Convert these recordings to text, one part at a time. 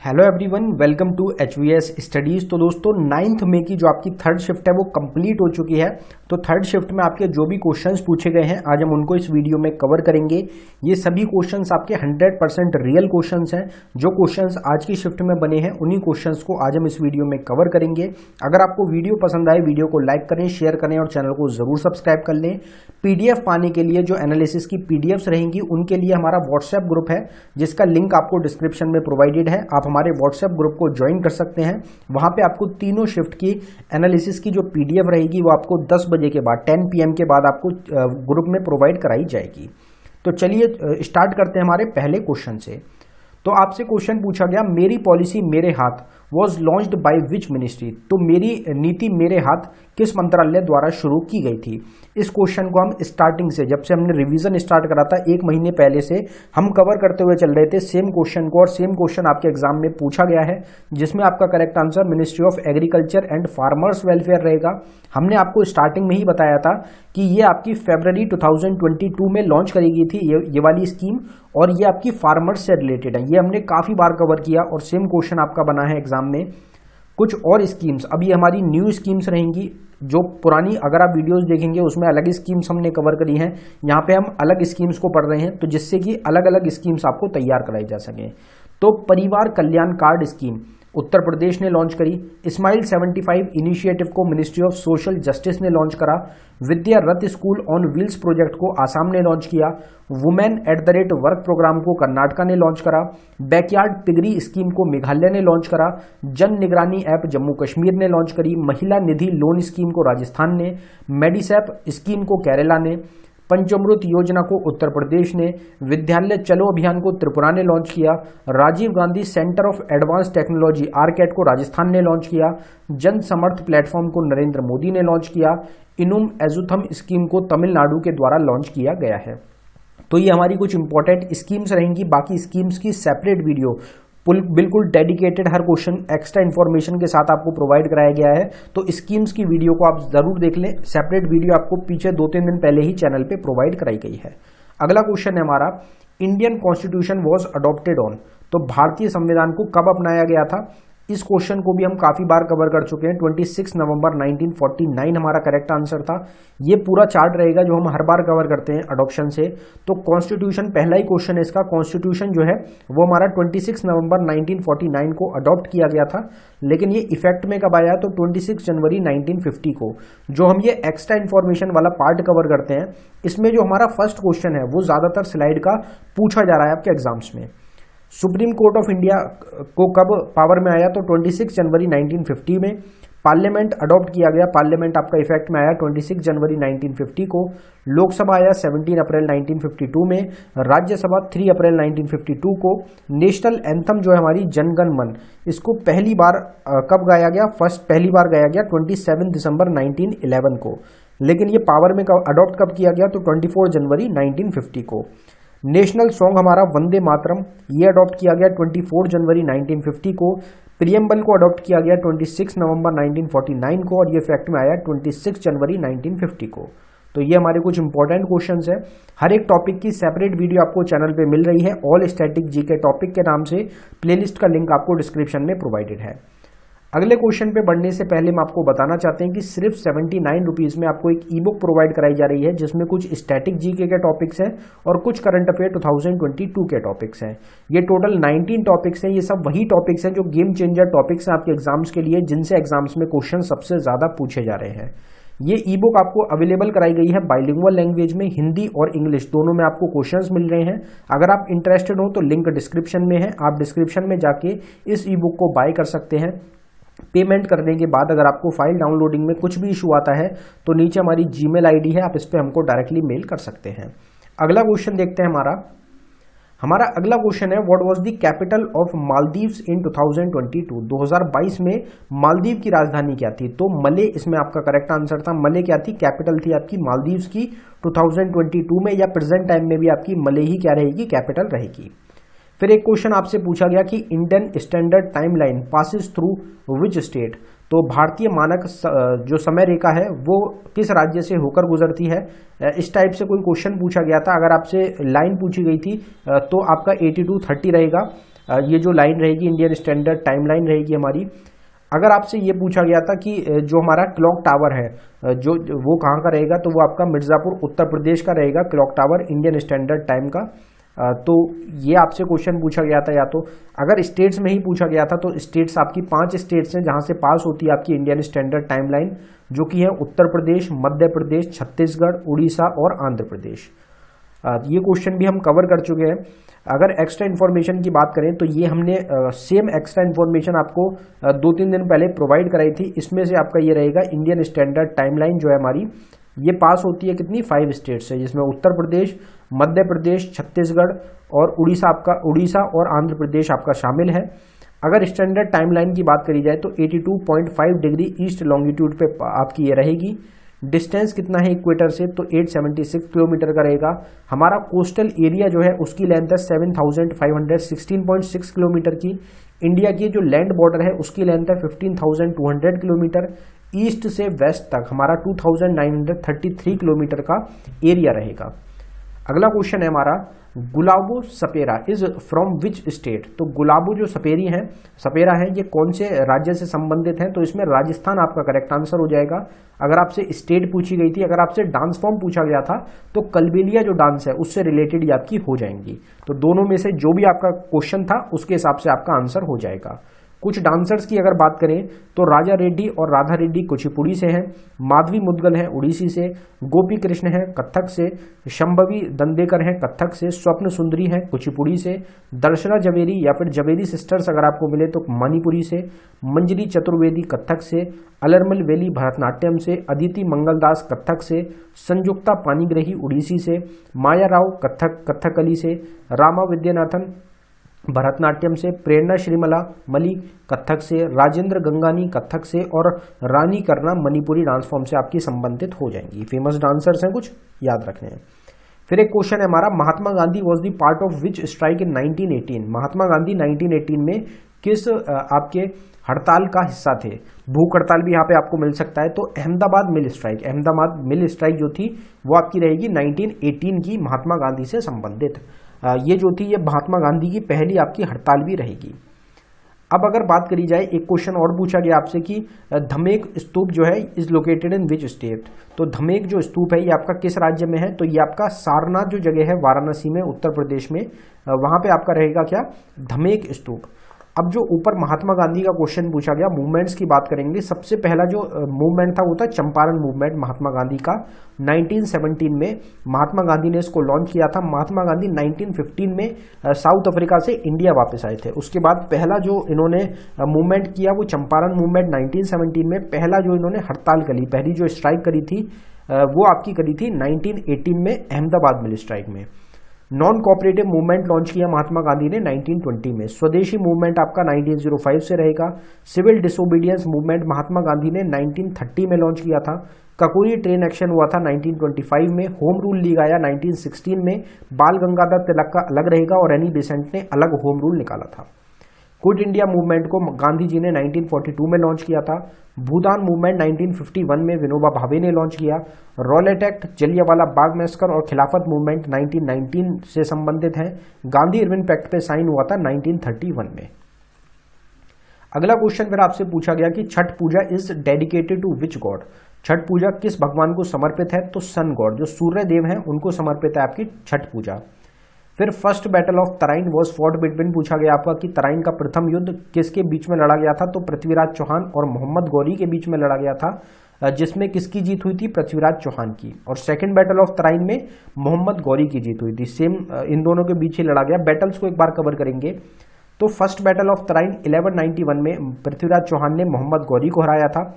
Hello everyone, welcome to HVS studies. तो दोस्तों 9 मई की जो आपकी थर्ड शिफ्ट है वो कंप्लीट हो चुकी है। तो थर्ड शिफ्ट में आपके जो भी क्वेश्चंस पूछे गए हैं आज हम उनको इस वीडियो में कवर करेंगे। ये सभी क्वेश्चंस आपके 100% रियल क्वेश्चंस हैं। जो क्वेश्चंस आज की शिफ्ट में बने हैं उन्हीं क्वेश्चंस को आज हम इस वीडियो में कवर करेंगे। अगर आपको वीडियो पसंद आए वीडियो को लाइक करें, शेयर करें और चैनल को जरूर सब्सक्राइब कर लें। PDF पाने के लिए जो एनालिसिस की PDFs रहेंगी उनके लिए हमारा व्हाट्सएप ग्रुप है जिसका लिंक आपको डिस्क्रिप्शन में प्रोवाइडेड है। आप हमारे व्हाट्सएप ग्रुप को ज्वाइन कर सकते हैं। वहां पे आपको तीनों शिफ्ट की एनालिसिस की जो PDF रहेगी वो आपको 10 बजे के बाद 10 PM के बाद आपको ग्रुप में प्रोवाइड कराई जाएगी। तो चलिए स्टार्ट करते हैं हमारे पहले क्वेश्चन से। तो आपसे क्वेश्चन पूछा गया, मेरी पॉलिसी मेरे हाथ was launched by which ministry. तो मेरी नीति मेरे हाथ किस मंत्रालय द्वारा शुरू की गई थी। इस क्वेश्चन को हम स्टार्टिंग से, जब से हमने रिवीजन स्टार्ट करा था 1 महीने पहले से हम कवर करते हुए चल रहे थे सेम क्वेश्चन को, और सेम क्वेश्चन आपके एग्जाम में पूछा गया है जिसमें आपका correct answer ministry of agriculture and farmers welfare रहेगा। हमने आपको स्टार्टिंग में ही बताया था कि ये आपकी फरवरी 2022 में लॉन्च करी गई थी ये वाली स्कीम, और ये आपकी फार्मर्स से रिलेटेड है। ये हमने काफी बार कवर किया और सेम क्वेश्चन आपका बना है एग्जाम में। कुछ और स्कीम्स, अभी हमारी न्यू स्कीम्स रहेंगी। जो पुरानी अगर आप वीडियोस देखेंगे उसमें अलग स्कीम्स हमने कवर करी हैं, यहाँ पे हम अलग स्कीम्स को पढ़ रहे हैं, तो जिससे कि अलग अलग स्कीम्स आपको तैयार कराई जा सके। तो परिवार कल्याण कार्ड स्कीम उत्तर प्रदेश ने लॉन्च करी। स्माइल 75 इनिशिएटिव को मिनिस्ट्री ऑफ सोशल जस्टिस ने लॉन्च करा। विद्या रथ स्कूल ऑन व्हील्स प्रोजेक्ट को आसाम ने लॉन्च किया। वुमेन @ वर्क प्रोग्राम को कर्नाटका ने लॉन्च करा। बैकयार्ड पिगरी स्कीम को मेघालय ने लॉन्च करा। जन निगरानी ऐप जम्मू कश्मीर ने लॉन्च करी। महिला निधि लोन स्कीम को राजस्थान ने। मेडिसैप स्कीम को केरला ने। पंचामृत योजना को उत्तर प्रदेश ने। विद्यालय चलो अभियान को त्रिपुरा ने लॉन्च किया। Rajiv Gandhi centre of advance technology आरकेट को राजस्थान ने लॉन्च किया। जन समर्थ प्लेटफॉर्म को नरेंद्र मोदी ने लॉन्च किया। इनुम एजुथम स्कीम को तमिलनाडु के द्वारा लॉन्च किया गया है। तो ये हमारी कुछ इंपॉर्टेंट स्कीम्स रहेंगी। बाकी स्कीम्स की सेपरेट वीडियो बिल्कुल डेडिकेटेड, हर क्वेश्चन एक्स्ट्रा इन्फॉर्मेशन के साथ आपको प्रोवाइड कराया गया है। तो स्कीम्स की वीडियो को आप जरूर देख लें। सेपरेट वीडियो आपको पीछे 2-3 दिन पहले ही चैनल पे प्रोवाइड कराई गई है। अगला क्वेश्चन है हमारा, Indian constitution was adopted on. तो भारतीय संविधान को कब अपनाया गया था। इस क्वेश्चन को भी हम काफी बार कवर कर चुके हैं। 26 नवंबर 1949 हमारा करेक्ट आंसर था। ये पूरा चार्ट रहेगा जो हम हर बार कवर करते हैं अडॉप्शन से। तो कॉन्स्टिट्यूशन, पहला ही क्वेश्चन है इसका, कॉन्स्टिट्यूशन जो है वो हमारा 26 नवंबर 1949 को अडॉप्ट किया गया था। लेकिन ये इफेक्ट में कब आया, तो 26 जनवरी 1950 को। जो हम ये एक्स्ट्रा इन्फॉर्मेशन वाला पार्ट कवर करते हैं, इसमें जो हमारा फर्स्ट क्वेश्चन है वो ज्यादातर स्लाइड का पूछा जा रहा है आपके एग्जाम्स में। सुप्रीम कोर्ट ऑफ इंडिया को कब पावर में आया, तो 26 जनवरी 1950 में। पार्लियामेंट अडॉप्ट किया गया, पार्लियामेंट आपका इफेक्ट में आया 26 जनवरी 1950 को। लोकसभा आया 17 अप्रैल 1952 में। राज्यसभा 3 अप्रैल 1952 को। नेशनल एंथम जो है हमारी जनगण मन, इसको पहली बार कब गाया गया, पहली बार गाया गया 27 दिसंबर 1911 को। लेकिन ये पावर में अडॉप्ट कब किया गया, तो 24 जनवरी 1950 को। नेशनल सॉन्ग हमारा वंदे मातरम, ये अडॉप्ट किया गया 24 जनवरी 1950 को। प्रियम्बल को अडॉप्ट किया गया 26 नवंबर 1949 को, और ये फैक्ट में आया 26 जनवरी 1950 को। तो ये हमारे कुछ इंपॉर्टेंट क्वेश्चंस हैं। हर एक टॉपिक की सेपरेट वीडियो आपको चैनल पे मिल रही है। ऑल स्टैटिक जीके टॉपिक के नाम से प्लेलिस्ट का लिंक आपको डिस्क्रिप्शन में प्रोवाइडेड है। अगले क्वेश्चन पे बढ़ने से पहले हम आपको बताना चाहते हैं कि सिर्फ 79 रुपीज़ में आपको एक ई बुक प्रोवाइड कराई जा रही है जिसमें कुछ स्टैटिक जीके के टॉपिक्स हैं और कुछ करंट अफेयर 2022 के टॉपिक्स हैं। ये टोटल 19 टॉपिक्स हैं। ये सब वही टॉपिक्स हैं जो गेम चेंजर टॉपिक्स हैं आपके एग्जाम्स के लिए, जिनसे एग्जाम्स में क्वेश्चन सबसे ज्यादा पूछे जा रहे हैं। ये ई बुक आपको अवेलेबल कराई गई है बाइलिंगुअल लैंग्वेज में, हिंदी और इंग्लिश दोनों में आपको क्वेश्चंस मिल रहे हैं। अगर आप इंटरेस्टेड हो तो लिंक डिस्क्रिप्शन में है, आप डिस्क्रिप्शन में जाके इस ई बुक को बाय कर सकते हैं। पेमेंट करने के बाद अगर आपको फाइल डाउनलोडिंग में कुछ भी इशू आता है तो नीचे हमारी जीमेल आईडी है, आप इस पर हमको डायरेक्टली मेल कर सकते हैं। अगला क्वेश्चन देखते हैं हमारा अगला क्वेश्चन है, what was the capital of Maldives in 2022। 2022 में मालदीव की राजधानी क्या थी, तो मले इसमें आपका करेक्ट आंसर था। मले क्या थी, कैपिटल थी आपकी मालदीव्स की। 2022 में या प्रेजेंट टाइम में भी आपकी मले ही क्या रहेगी, कैपिटल रहेगी। फिर एक क्वेश्चन आपसे पूछा गया कि Indian standard timeline passes through which state. तो भारतीय मानक जो समय रेखा है वो किस राज्य से होकर गुजरती है, इस टाइप से कोई क्वेश्चन पूछा गया था। अगर आपसे लाइन पूछी गई थी तो आपका 8230 रहेगा। ये जो लाइन रहेगी इंडियन स्टैंडर्ड टाइम लाइन रहेगी हमारी। अगर आपसे ये पूछा गया था कि जो हमारा क्लॉक टावर है जो वो कहाँ का रहेगा, तो वो आपका मिर्ज़ापुर उत्तर प्रदेश का रहेगा clock tower Indian standard time का। तो ये आपसे क्वेश्चन पूछा गया था। या तो अगर स्टेट्स में ही पूछा गया था तो स्टेट्स आपकी 5 स्टेट्स हैं जहाँ से पास होती है आपकी इंडियन स्टैंडर्ड टाइम लाइन, जो कि है उत्तर प्रदेश, मध्य प्रदेश, छत्तीसगढ़, उड़ीसा और आंध्र प्रदेश। ये क्वेश्चन भी हम कवर कर चुके हैं। अगर एक्स्ट्रा इन्फॉर्मेशन की बात करें तो ये हमने सेम एक्स्ट्रा इन्फॉर्मेशन आपको 2-3 दिन पहले प्रोवाइड कराई थी। इसमें से आपका ये रहेगा इंडियन स्टैंडर्ड टाइमलाइन जो है हमारी, ये पास होती है कितनी 5 स्टेट से, जिसमें उत्तर प्रदेश, मध्य प्रदेश, छत्तीसगढ़ और उड़ीसा और आंध्र प्रदेश आपका शामिल है। अगर स्टैंडर्ड टाइमलाइन की बात करी जाए तो 82.5 डिग्री ईस्ट लॉन्गिट्यूड पे आपकी ये रहेगी। डिस्टेंस कितना है इक्वेटर से, तो 876 किलोमीटर का रहेगा। हमारा कोस्टल एरिया जो है उसकी लेंथ है 7516.6 किलोमीटर की। इंडिया की जो लैंड बॉर्डर है उसकी लेंथ है 15,200 किलोमीटर। ईस्ट से वेस्ट तक हमारा 2,933 किलोमीटर का एरिया रहेगा। अगला क्वेश्चन है हमारा, Gulabo Sapera is from which state. तो गुलाबो जो सपेरा है ये कौन से राज्य से संबंधित है, तो इसमें राजस्थान आपका करेक्ट आंसर हो जाएगा। अगर आपसे स्टेट पूछी गई थी, अगर आपसे डांस फॉर्म पूछा गया था तो कलबेलिया जो डांस है उससे रिलेटेड आपकी हो जाएंगी। तो दोनों में से जो भी आपका क्वेश्चन था उसके हिसाब से आपका आंसर हो जाएगा। कुछ डांसर्स की अगर बात करें तो राजा रेड्डी और राधा रेड्डी कुचिपुड़ी से हैं, माधवी मुदगल हैं उड़ीसी से, गोपी कृष्ण हैं कथक से, शंभवी दंडेकर हैं कथक से, स्वप्न सुंदरी हैं कुचिपुड़ी से, दर्शना जवेरी या फिर जवेरी सिस्टर्स अगर आपको मिले तो मणिपुरी से, मंजरी चतुर्वेदी कथक से, अलरमल वेली भरतनाट्यम से, अदिति मंगलदास कथक से, संयुक्ता पानीग्रही उड़ीसी से, माया राव कथकली से, रामा विद्यानाथन भरतनाट्यम से, प्रेरणा श्रीमला मली कथक से, राजेंद्र गंगानी कथक से और रानी करना मणिपुरी डांस फॉर्म से आपकी संबंधित हो जाएंगी। फेमस डांसर्स हैं, कुछ याद रखने हैं। फिर एक क्वेश्चन है हमारा, Mahatma Gandhi was the part of which strike in 1918। Mahatma Gandhi 1918 में किस आपके हड़ताल का हिस्सा थे। भूख हड़ताल भी यहाँ पे आपको मिल सकता है। तो अहमदाबाद मिल स्ट्राइक जो थी वो आपकी रहेगी 1918 की, महात्मा गांधी से संबंधित। ये जो थी ये महात्मा गांधी की पहली आपकी हड़ताल भी रहेगी। अब अगर बात करी जाए, एक क्वेश्चन और पूछा गया आपसे कि धमेक स्तूप जो है is located in which state. तो धमेक जो स्तूप है ये आपका किस राज्य में है, तो ये आपका सारनाथ जो जगह है वाराणसी में उत्तर प्रदेश में, वहां पे आपका रहेगा क्या, धमेक स्तूप। अब जो ऊपर महात्मा गांधी का क्वेश्चन पूछा गया, मूवमेंट्स की बात करेंगे। सबसे पहला जो मूवमेंट था वो था चंपारण मूवमेंट महात्मा गांधी का। 1917 में महात्मा गांधी ने इसको लॉन्च किया था। महात्मा गांधी 1915 में साउथ अफ्रीका से इंडिया वापस आए थे। उसके बाद पहला जो इन्होंने मूवमेंट किया वो चंपारण मूवमेंट 1917 में। पहला जो इन्होंने हड़ताल करी, पहली जो स्ट्राइक करी थी वो आपकी करी थी 1918 में अहमदाबाद मिल स्ट्राइक में। नॉन कोऑपरेटिव मूवमेंट लॉन्च किया महात्मा गांधी ने 1920 में। स्वदेशी मूवमेंट आपका 1905 से रहेगा। Civil disobedience movement Mahatma Gandhi ने 1930 में लॉन्च किया था। ककोरी ट्रेन एक्शन हुआ था 1925 में। होम रूल लीग आया 1916 में। बाल गंगाधर तिलक का अलग रहेगा और एनी बेसेंट ने अलग होम रूल निकाला था। क्विट इंडिया मूवमेंट को गांधी जी ने 1942 में लॉन्च किया था। भूदान मूवमेंट 1951 में विनोबा भावे ने लॉन्च किया। Rowlatt act, Jallianwala Bagh massacre और खिलाफत मूवमेंट 1919 से संबंधित है। गांधी इरविन पैक्ट पे साइन हुआ था 1931 में। अगला क्वेश्चन फिर आपसे पूछा गया कि Chhath Puja is dedicated to which god. Chhath Puja किस भगवान को समर्पित है, तो सन गॉड, जो सूर्य देव हैं उनको समर्पित है आपकी छठ पूजा। फिर first battle of Tarain was fought between, पूछा गया आपका कि तराइन का प्रथम युद्ध किसके बीच में लड़ा गया था, तो पृथ्वीराज चौहान और मोहम्मद गौरी के बीच में लड़ा गया था, जिसमें किसकी जीत हुई थी, पृथ्वीराज चौहान की। और सेकंड बैटल ऑफ तराइन में मोहम्मद गौरी की जीत हुई थी। सेम इन दोनों के बीच ही लड़ा गया। बैटल्स को एक बार कवर करेंगे। तो फर्स्ट बैटल ऑफ तराइन 1191 में पृथ्वीराज चौहान ने मोहम्मद गौरी को हराया था।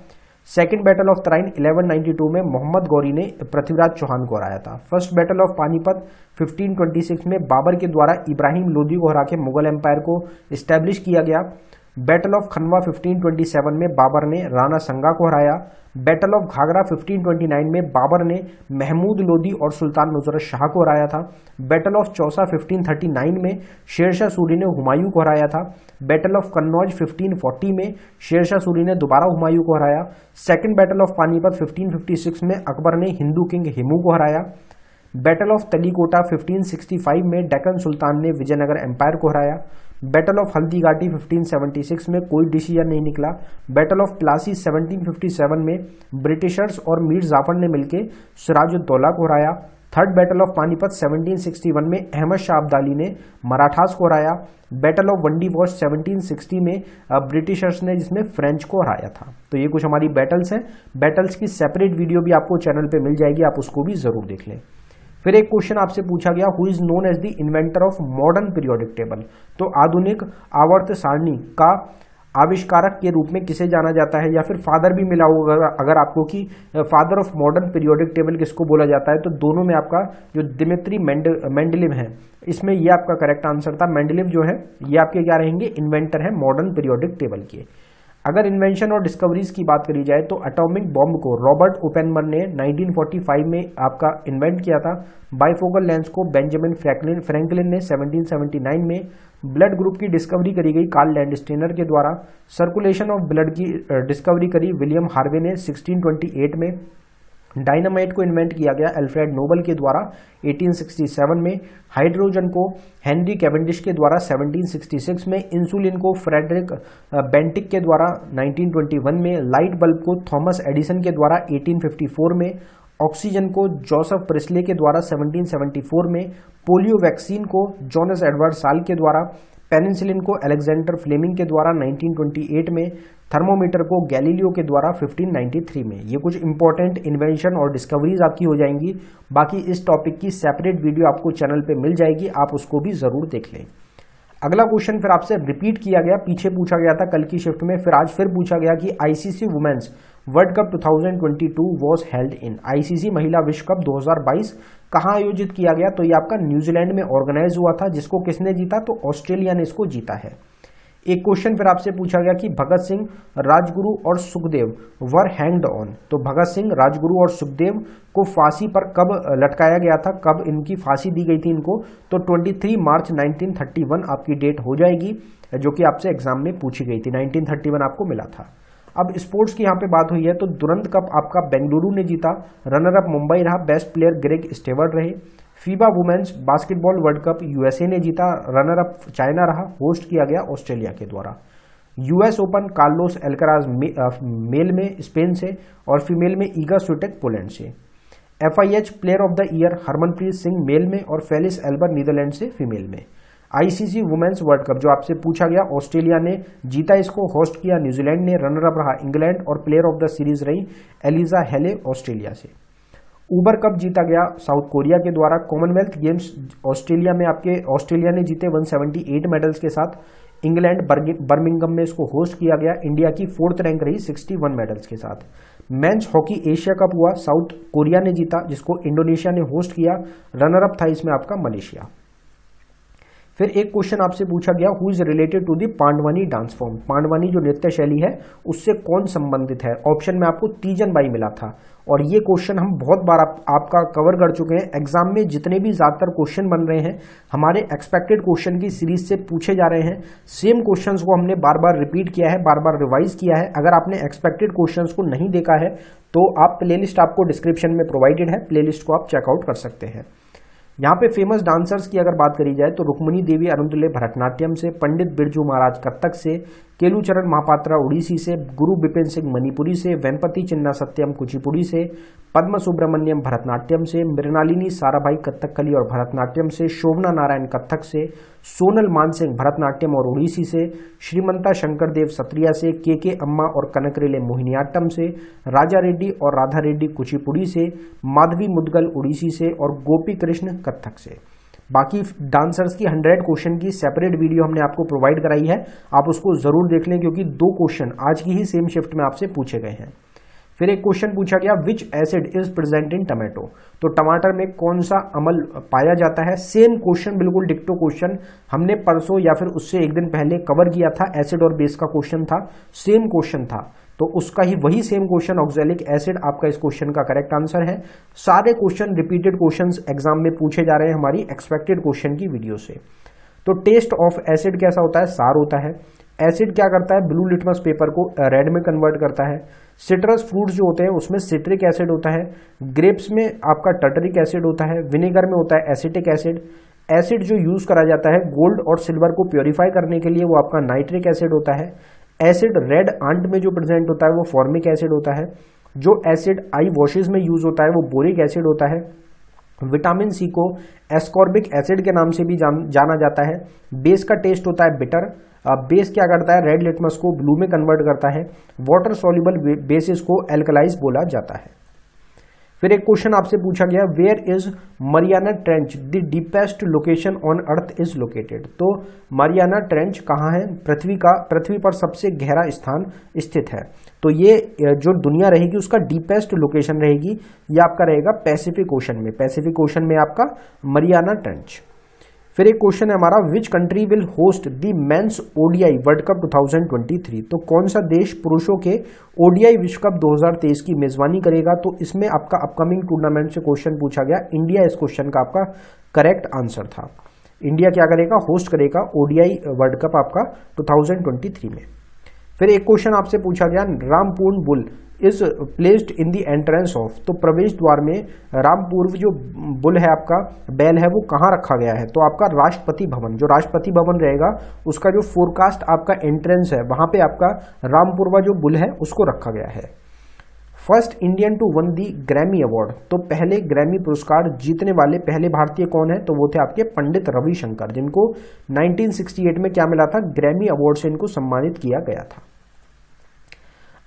सेकेंड बैटल ऑफ तराइन 1192 में मोहम्मद गौरी ने पृथ्वीराज चौहान को हराया था। फर्स्ट बैटल ऑफ पानीपत 1526 में बाबर के द्वारा इब्राहिम लोदी को हरा के मुगल एम्पायर को इस्टेब्लिश किया गया। बैटल ऑफ खनवा 1527 में बाबर ने राणा संगा को हराया। बैटल ऑफ घाघरा 1529 में बाबर ने महमूद लोदी और सुल्तान नुसरत शाह को हराया था। बैटल ऑफ चौसा 1539 में शेरशाह सूरी ने हुमायूं को हराया था। बैटल ऑफ कन्नौज 1540 में शेरशाह सूरी ने दोबारा हुमायूं को हराया। सेकंड बैटल ऑफ पानीपत 1556 में अकबर ने हिंदू किंग हिमू को हराया। बैटल ऑफ तलीकोटा 1565 में डेक्कन सुल्तान ने विजयनगर एम्पायर को हराया। बैटल ऑफ हल्दी घाटी 1576 में कोई डिसीजन नहीं निकला। बैटल ऑफ प्लासी 1757 में ब्रिटिशर्स और मीर जाफर ने मिलकर सिराजुद्दौला को हराया। थर्ड बैटल ऑफ पानीपत 1761 में अहमद शाह अब्दाली ने मराठास को हराया। बैटल ऑफ वंडी वॉश 1760 में ब्रिटिशर्स ने जिसमें फ्रेंच को हराया था। तो ये कुछ हमारी बैटल्स हैं। बैटल्स की सेपरेट वीडियो भी आपको चैनल पे मिल जाएगी, आप उसको भी जरूर देख लें। फिर एक क्वेश्चन आपसे पूछा गया, who is known as the inventor of modern periodic table. तो आधुनिक आवर्त सारणी का आविष्कारक के रूप में किसे जाना जाता है, या फिर फादर भी मिला होगा अगर आपको कि father of modern periodic table किसको बोला जाता है, तो दोनों में आपका जो दिमित्री मेंडलीव है, इसमें ये आपका करेक्ट आंसर था। मेंडलीव जो है ये आपके क्या रहेंगे, इन्वेंटर है मॉडर्न पीरियोडिक टेबल के। अगर इन्वेंशन और डिस्कवरीज की बात करी जाए तो एटॉमिक बॉम्ब को रॉबर्ट ओपेनमर ने 1945 में आपका इन्वेंट किया था। बाइफोकल लेंस को बेंजामिन फ्रैंकलिन ने 1779 में। ब्लड ग्रुप की डिस्कवरी करी गई कार्ल लैंडस्टेनर के द्वारा। सर्कुलेशन ऑफ ब्लड की डिस्कवरी करी विलियम हार्वे ने 1628 में। डायनामाइट को इन्वेंट किया गया अल्फ्रेड नोबल के द्वारा 1867 में। हाइड्रोजन को हेनरी कैवेंडिश के द्वारा 1766 में। इंसुलिन को फ्रेडरिक बेंटिक के द्वारा 1921 में। लाइट बल्ब को थॉमस एडिसन के द्वारा 1854 में। ऑक्सीजन को जोसेफ प्रिस्ले के द्वारा 1774 में। पोलियो वैक्सीन को जोनास एडवर्ड साल के द्वारा। पेनिसिलिन को अलेक्जेंडर फ्लेमिंग के द्वारा 1928 में। थर्मोमीटर को गैलीलियो के द्वारा 1593 में। ये कुछ इंपॉर्टेंट इन्वेंशन और डिस्कवरीज आपकी हो जाएंगी। बाकी इस टॉपिक की सेपरेट वीडियो आपको चैनल पे मिल जाएगी, आप उसको भी जरूर देख लें। अगला क्वेश्चन फिर आपसे रिपीट किया गया, पीछे पूछा गया था कल की शिफ्ट में, फिर आज फिर पूछा गया कि ICC women's world cup 2022 was held in. ICC महिला विश्व कप 2022 कहाँ आयोजित किया गया, तो ये आपका न्यूजीलैंड में ऑर्गेनाइज हुआ था, जिसको किसने जीता, तो ऑस्ट्रेलिया ने इसको जीता है। एक क्वेश्चन फिर आपसे पूछा गया कि भगत सिंह, राजगुरु और सुखदेव वर हैंग्ड ऑन। तो भगत सिंह, राजगुरु और सुखदेव को फांसी पर कब लटकाया गया था, कब इनकी फांसी दी गई थी इनको, तो 23 मार्च 1931 आपकी डेट हो जाएगी, जो कि आपसे एग्जाम में पूछी गई थी। 1931 आपको मिला था। अब स्पोर्ट्स की यहाँ पे बात हुई है तो दुरंत कप आपका बेंगलुरु ने जीता, रनर अप मुंबई रहा, बेस्ट प्लेयर ग्रेग स्टेवर्ट रहे। FIBA women's basketball world cup USA ने जीता, रनर अप चाइना रहा, होस्ट किया गया ऑस्ट्रेलिया के द्वारा। US Open Carlos Alcaraz male में स्पेन से और फीमेल में ईगा स्विटेक पोलैंड से। FIH player of the year Harmanpreet Singh male में और फेलिस एल्बर नीदरलैंड से फीमेल में। आईसीसी वुमेन्स वर्ल्ड कप जो आपसे पूछा गया, ऑस्ट्रेलिया ने जीता, इसको होस्ट किया न्यूजीलैंड ने, रनर अप रहा इंग्लैंड और प्लेयर ऑफ द सीरीज रही एलिजा हेले ऑस्ट्रेलिया से। ऊबर कप जीता गया साउथ कोरिया के द्वारा। कॉमनवेल्थ गेम्स ऑस्ट्रेलिया में आपके ऑस्ट्रेलिया ने जीते 178 मेडल्स के साथ। इंग्लैंड बर्मिंघम में इसको होस्ट किया गया, इंडिया की 4th रैंक रही 61 मेडल्स के साथ। मेंस हॉकी एशिया कप हुआ, साउथ कोरिया ने जीता, जिसको इंडोनेशिया ने होस्ट किया, रनर अप था इसमें आपका मलेशिया। फिर एक क्वेश्चन आपसे पूछा गया, who is related to the Pandavani dance form. Pandavani जो नृत्य शैली है उससे कौन संबंधित है। ऑप्शन में आपको तीजन बाई मिला था, और ये क्वेश्चन हम बहुत बार आपका कवर कर चुके हैं। एग्जाम में जितने भी ज्यादातर क्वेश्चन बन रहे हैं हमारे एक्सपेक्टेड क्वेश्चन की सीरीज से पूछे जा रहे हैं। सेम क्वेश्चंस को हमने बार बार रिपीट किया है, बार बार रिवाइज किया है। अगर आपने एक्सपेक्टेड क्वेश्चंस को नहीं देखा है तो आप प्लेलिस्ट आपको डिस्क्रिप्शन में प्रोवाइडेड है, प्लेलिस्ट को आप चेकआउट कर सकते हैं। यहाँ पे फेमस डांसर्स की अगर बात करी जाए तो रुक्मिणी देवी अरुणदुल्ले भरतनाट्यम से, पंडित बिरजू महाराज कथक से, केलूचरण महापात्रा उड़ीसी से, गुरु बिपिन सिंह मणिपुरी से, वेम्पति चिन्ना सत्यम कुचिपुड़ी से, पद्म सुब्रमण्यम भरतनाट्यम से, मृणालिनी साराभाई कथकली और भरतनाट्यम से, शोभना नारायण कथक से, सोनल मानसिंह भरतनाट्यम और उड़ीसी से, श्रीमंता शंकर देव सत्रिया से, के अम्मा और कनकरेले मोहिनीअट्टम से, राजा रेड्डी और राधा रेड्डी कुचिपुड़ी से, माधवी मुदगल उड़ीसी से और गोपी कृष्ण कथक से। बाकी डांसर्स की 100 क्वेश्चन की सेपरेट वीडियो हमने आपको प्रोवाइड कराई है, आप उसको जरूर देख लें, क्योंकि 2 क्वेश्चन आज की ही सेम शिफ्ट में आपसे पूछे गए हैं। फिर एक क्वेश्चन पूछा गया, विच acid is present in tomato. तो टमाटर में कौन सा अम्ल पाया जाता है। सेम क्वेश्चन, बिल्कुल डिक्टो क्वेश्चन हमने परसों या फिर उससे एक दिन पहले कवर किया था। एसिड और बेस का क्वेश्चन था, सेम क्वेश्चन था, तो उसका ही वही सेम क्वेश्चन ऑक्सैलिक एसिड आपका इस क्वेश्चन का करेक्ट आंसर है। सारे क्वेश्चन रिपीटेड क्वेश्चंस एग्जाम में पूछे जा रहे हैं हमारी एक्सपेक्टेड क्वेश्चन की वीडियो से। तो टेस्ट ऑफ एसिड कैसा होता है, सार होता है। एसिड क्या करता है, ब्लू लिटमस पेपर को रेड में कन्वर्ट करता है। सिट्रस फ्रूट्स जो होते हैं उसमें सिट्रिक एसिड होता है। ग्रेप्स में आपका टर्टरिक एसिड होता है। विनेगर में होता है एसिटिक एसिड। एसिड जो यूज करा जाता है गोल्ड और सिल्वर को प्योरीफाई करने के लिए वो आपका नाइट्रिक एसिड होता है। एसिड रेड आंट में जो प्रेजेंट होता है वो फॉर्मिक एसिड होता है। जो एसिड आई वॉशेज में यूज होता है वो बोरिक एसिड होता है। विटामिन सी को एस्कॉर्बिक एसिड के नाम से भी जाना जाता है। बेस का टेस्ट होता है बिटर। बेस क्या करता है, रेड लिटमस को ब्लू में कन्वर्ट करता है। वाटर सॉल्युबल बेसिस को एल्कलाइज बोला जाता है। फिर एक क्वेश्चन आपसे पूछा गया, where is Mariana Trench the deepest location on earth is located. तो मरियाना ट्रेंच कहाँ है, पृथ्वी पर सबसे गहरा स्थान स्थित है। तो ये जो दुनिया रहेगी उसका डीपेस्ट लोकेशन रहेगी, ये आपका रहेगा पैसिफिक ओशन में। पैसिफिक ओशन में आपका मरियाना ट्रेंच। फिर एक क्वेश्चन है हमारा, which country will host the men's ODI world cup 2023। तो कौन सा देश पुरुषों के ओडीआई विश्व कप 2023 की मेजबानी करेगा। तो इसमें आपका अपकमिंग टूर्नामेंट से क्वेश्चन पूछा गया, इंडिया इस क्वेश्चन का आपका करेक्ट आंसर था। इंडिया क्या करेगा, होस्ट करेगा ओडीआई वर्ल्ड कप आपका 2023 में। फिर एक क्वेश्चन आपसे पूछा गया, Rampurva bull is placed in the entrance of. तो प्रवेश द्वार में रामपूर्व जो बुल है आपका बैल है वो कहाँ रखा गया है। तो आपका राष्ट्रपति भवन, जो राष्ट्रपति भवन रहेगा उसका जो फोरकास्ट आपका एंट्रेंस है वहां पे आपका रामपुरवा जो बुल है उसको रखा गया है। First Indian to won the Grammy award. तो पहले ग्रैमी पुरस्कार जीतने वाले पहले भारतीय कौन है। तो वो थे आपके पंडित रविशंकर, जिनको 1968 में क्या मिला था, ग्रैमी अवार्ड से इनको सम्मानित किया गया था।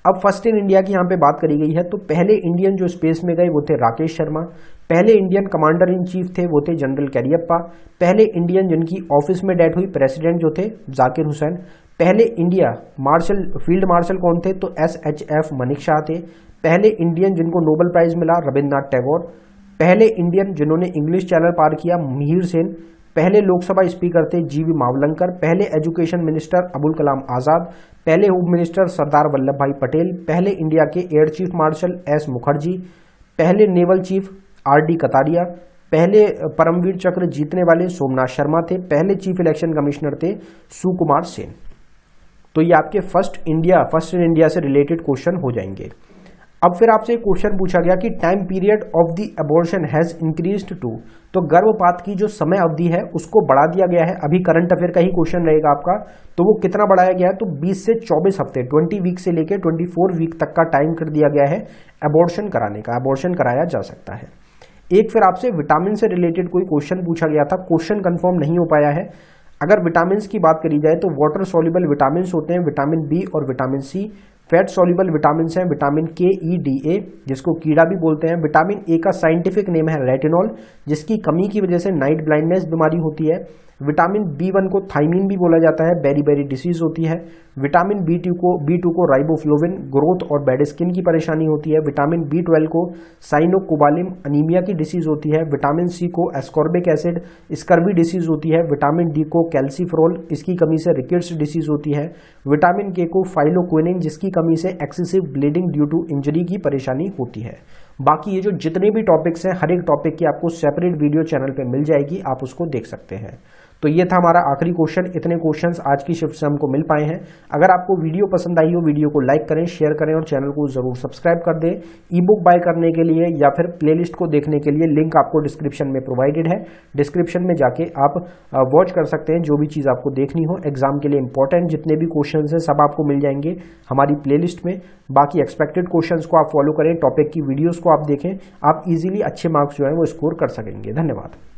अब फर्स्ट इन इंडिया की यहाँ पे बात करी गई है। तो पहले इंडियन जो स्पेस में गए वो थे राकेश शर्मा। पहले इंडियन कमांडर इन चीफ थे वो थे जनरल कैरियप्पा। पहले इंडियन जिनकी ऑफिस में डेथ हुई प्रेसिडेंट जो थे जाकिर हुसैन। पहले इंडिया मार्शल फील्ड मार्शल कौन थे, तो SHF मनिक शाह थे। पहले इंडियन जिनको नोबेल प्राइज मिला रविन्द्रनाथ टैगोर। पहले इंडियन जिन्होंने इंग्लिश चैनल पार किया मिहिर सेन। पहले लोकसभा स्पीकर थे GV मावलंकर। पहले एजुकेशन मिनिस्टर अबुल कलाम आजाद। पहले होम मिनिस्टर सरदार वल्लभ भाई पटेल। पहले इंडिया के air chief marshal S Mukherjee. पहले नेवल चीफ RD कतारिया। पहले परमवीर चक्र जीतने वाले सोमनाथ शर्मा थे। पहले चीफ इलेक्शन कमिश्नर थे सुकुमार सेन। तो ये आपके फर्स्ट इन इंडिया से रिलेटेड क्वेश्चन हो जाएंगे। अब फिर आपसे एक क्वेश्चन पूछा गया कि time period of the abortion has increased to. तो गर्भपात की जो समय अवधि है उसको बढ़ा दिया गया है। अभी करंट अफेयर का ही क्वेश्चन रहेगा आपका। तो वो कितना बढ़ाया गया है, तो 20 से 24 हफ्ते 20 वीक से लेकर 24 वीक तक का टाइम कर दिया गया है अबॉर्शन कराने का। अबॉर्शन कराया जा सकता है। एक फिर आपसे विटामिन से रिलेटेड कोई क्वेश्चन पूछा गया था, क्वेश्चन कंफर्म नहीं हो पाया है। अगर विटामिन की बात करी जाए तो वाटर सॉल्युबल विटामिन होते हैं विटामिन बी और vitamin C. Fat soluble vitamin हैं विटामिन KEDA जिसको कीड़ा भी बोलते हैं। विटामिन ए का साइंटिफिक नेम है रेटिनॉल, जिसकी कमी की वजह से नाइट ब्लाइंडनेस बीमारी होती है। विटामिन B1 को थाइमिन भी बोला जाता है, बेरी डिसीज होती है। विटामिन B2 को राइबोफ्लोविन, ग्रोथ और बैड स्किन की परेशानी होती है। विटामिन B12 को साइनोकोबालिम, अनीमिया की डिसीज होती है। विटामिन C को एस्कॉर्बिक एसिड, स्कर्वी डिसीज होती है। विटामिन D को कैल्सीफ्रोल, इसकी कमी से रिकेट्स डिसीज होती है। विटामिन K को फाइलोक्विनिन, जिसकी कमी से excessive bleeding due to injury की परेशानी होती है। बाकी ये जो जितने भी टॉपिक्स हैं हर एक टॉपिक की आपको सेपरेट वीडियो चैनल पे मिल जाएगी, आप उसको देख सकते हैं। तो ये था हमारा आखिरी क्वेश्चन। इतने क्वेश्चंस आज की शिफ्ट से हमको मिल पाए हैं। अगर आपको वीडियो पसंद आई हो वीडियो को लाइक करें, शेयर करें और चैनल को जरूर सब्सक्राइब कर दें। ई बुक बाय करने के लिए या फिर प्लेलिस्ट को देखने के लिए लिंक आपको डिस्क्रिप्शन में प्रोवाइडेड है। डिस्क्रिप्शन में जाके आप वॉच कर सकते हैं जो भी चीज़ आपको देखनी हो। एग्जाम के लिए इंपॉर्टेंट जितने भी क्वेश्चन हैं सब आपको मिल जाएंगे हमारी प्लेलिस्ट में। बाकी एक्सपेक्टेड क्वेश्चंस को आप फॉलो करें, टॉपिक की वीडियोस को आप देखें, आप इजीली अच्छे मार्क्स जो है वो स्कोर कर सकेंगे। धन्यवाद।